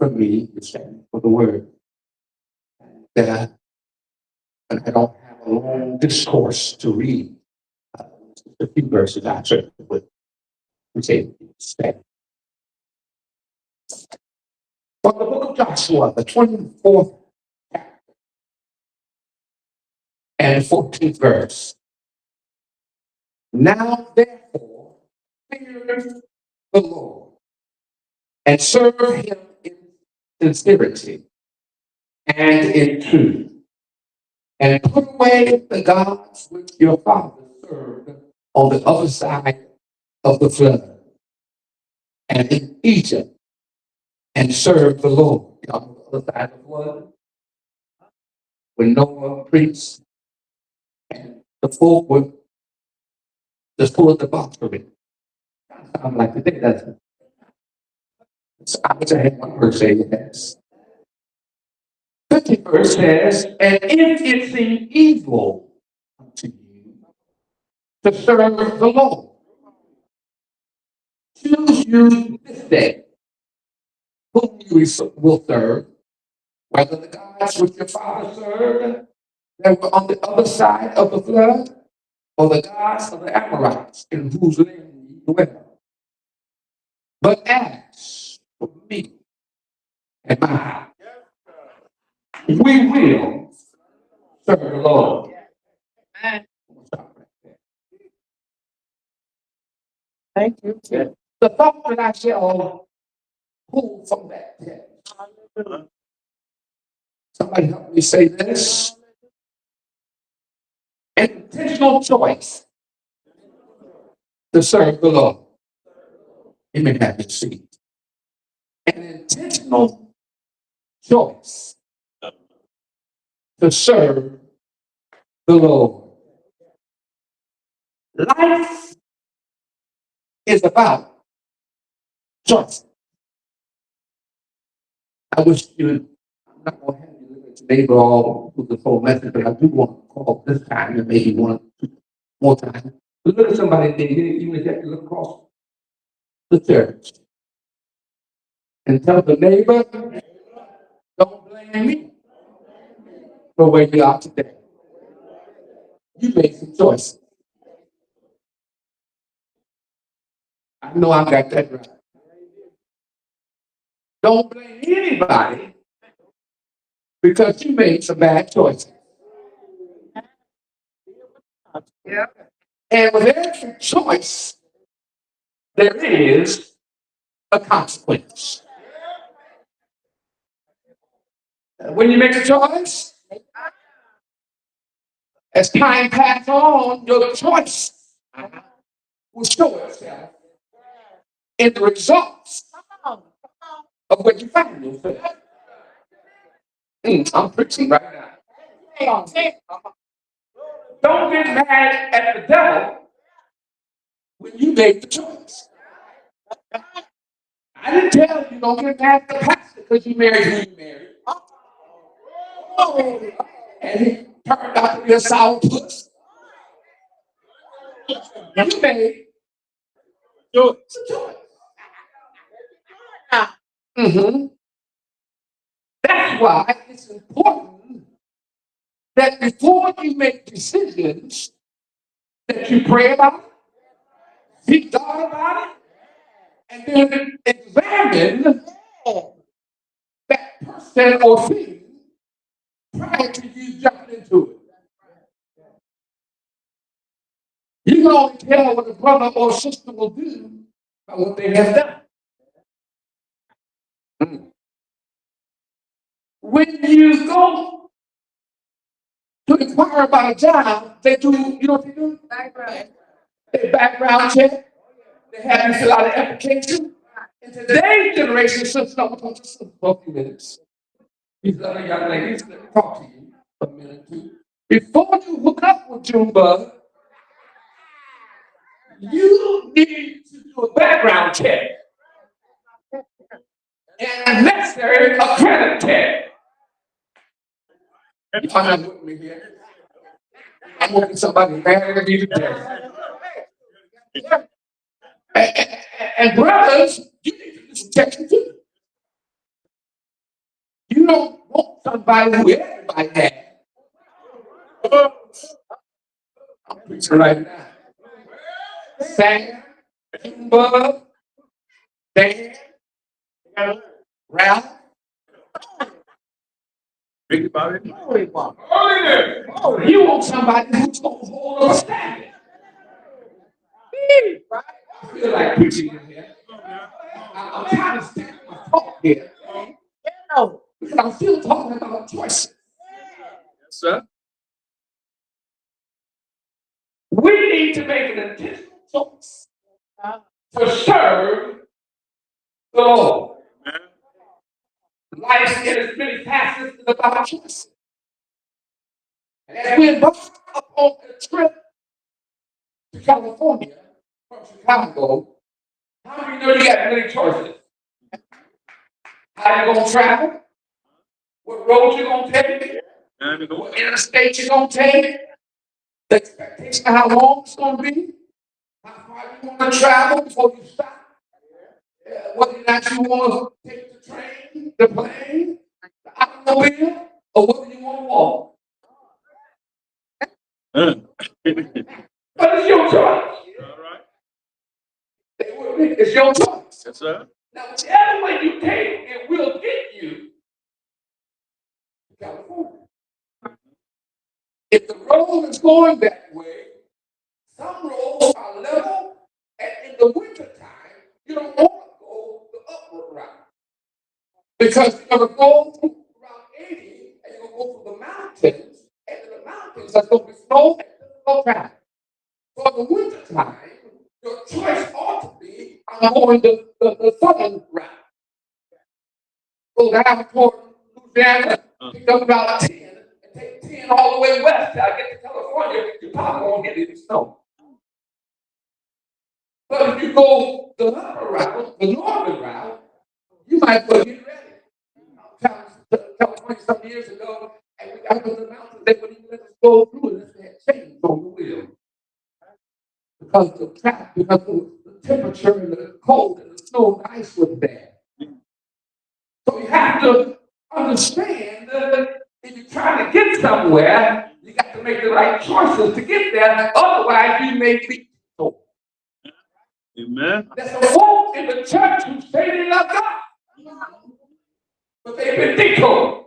for me, you stand for the word. That I don't have a long discourse to read. Uh, a few verses I certainly would say. From the book of Joshua, the 24th and 14th verse. Now therefore, fear the Lord and serve him in sincerity and in truth, and put away the gods which your fathers served on the other side of the flood and in Egypt, and serve the Lord. On the other side of the flood, when Noah preached, and the folk would just pull up the box for it. Sounds like today, doesn't it? So I wish I had one verse say yes. 50th verse says, and if it seem evil unto you to serve the Lord, choose you this day whom you will serve, whether the gods which your father served that were on the other side of the flood, or the gods of the Amorites in whose land you dwell. But as for me and mine, we will serve the Lord. Thank you. The thought that I shall pull from that text. Somebody help me say this. An intentional choice to serve the Lord. You may have your seat. An intentional choice to serve the Lord. Life is about choice. I wish you would, I'm not going to have you look at today for all of the whole message, but I do want to call this time and maybe one more time. Look at somebody, even if you have to look across the church and tell the neighbor, don't blame me for where you are today. You made some choices. I know I got that right. Don't blame anybody because you made some bad choices. Yeah. And with every choice, there is a consequence. When you make a choice, as time passes on, your choice will show itself in the results of what you find yourself. I'm preaching right now. Don't get mad at the devil when you make the choice. I didn't tell you don't get mad at the pastor because you married who you married. And he turned out to be a sourpuss. You made your choice. That's why it's important that before you make decisions, that you pray about it, seek God about it, and then examine that person or thing prior to you jumping into it. You can only tell what a brother or sister will do by what they have done. When you go to inquire about a job, they do, you know what they do? They background check. They have you fill out an application. In today's generation, since I'm going to just for a few minutes, these other young ladies, let me talk to you for a minute or two. Before you hook up with Junebug, you need to do a background check. And necessary a credit check. You're not with me here. I'm looking somebody mad at me today. And brothers, you need to do some checking too. You don't want somebody who everybody has. I'm preaching right now. Sam, Bub, Dan, Ralph. You want somebody who's going to hold a standard. I feel like preaching in here. I'm trying to stick my talk here. Because I'm still talking about choices. Yes, sir. We need to make an intentional choice to serve the Lord. Life in its many facets is about choices. And as we embark upon a trip to California from Chicago, how do you know you got many choices? How you gonna travel? What road you gonna take? What interstate you gonna take? The expectation of how long it's gonna be? How far you wanna travel before you stop? Whether or not you wanna take the train, the plane, the automobile, or whether you wanna walk. But it's your choice. All right. It's your choice. Yes, sir. Now, whichever way you take, it will get you to California. If the road is going that way, some roads are level, and in the wintertime, you don't want to go the upward route. Because you're going to go through Route 80, and you're going to go through the mountains, and in the mountains, there's going to be snow and no traffic. So in the wintertime, your choice ought to be, I'm going the southern route. Go down toward Louisiana, pick up about 10, and take 10 all the way west till I get to California, you probably won't get any snow. But if you go the upper route, the northern route, you might well get ready. I was to California some years ago, and we got to the mountains, they wouldn't even let us go through unless they had chains on the wheel. Because the traffic, because the temperature and the cold and the snow and the ice was bad. So you have to understand that if you're trying to get somewhere, you got to make the right choices to get there. Otherwise, you may be told. Amen. There's a folk in the church who say they love God, but they've been detoured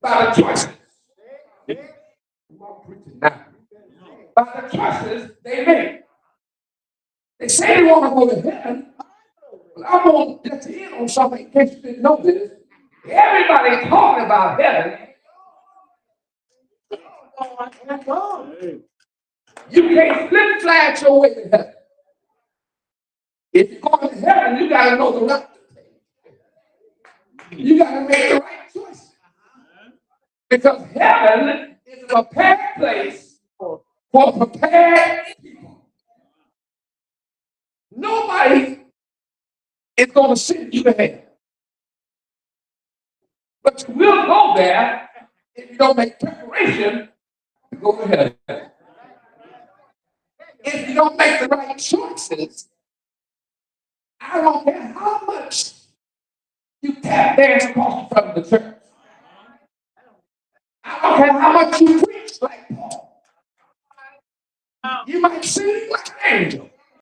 by the choices. By the choices they make. They say they want to go to heaven. But I'm going to let you in on something in case you didn't know this. Everybody's talking about heaven. You can't flip flag your way to heaven. If you're going to heaven, you got to know the right to take. You got to make the right choices. Because heaven is a prepared place for prepared people. Nobody is going to send you to hell. But you will go there if you don't make preparation to go to heaven. If you don't make the right choices, I don't care how much you tap dance across from the church. I don't care how much you preach like Paul. You might sing like an angel.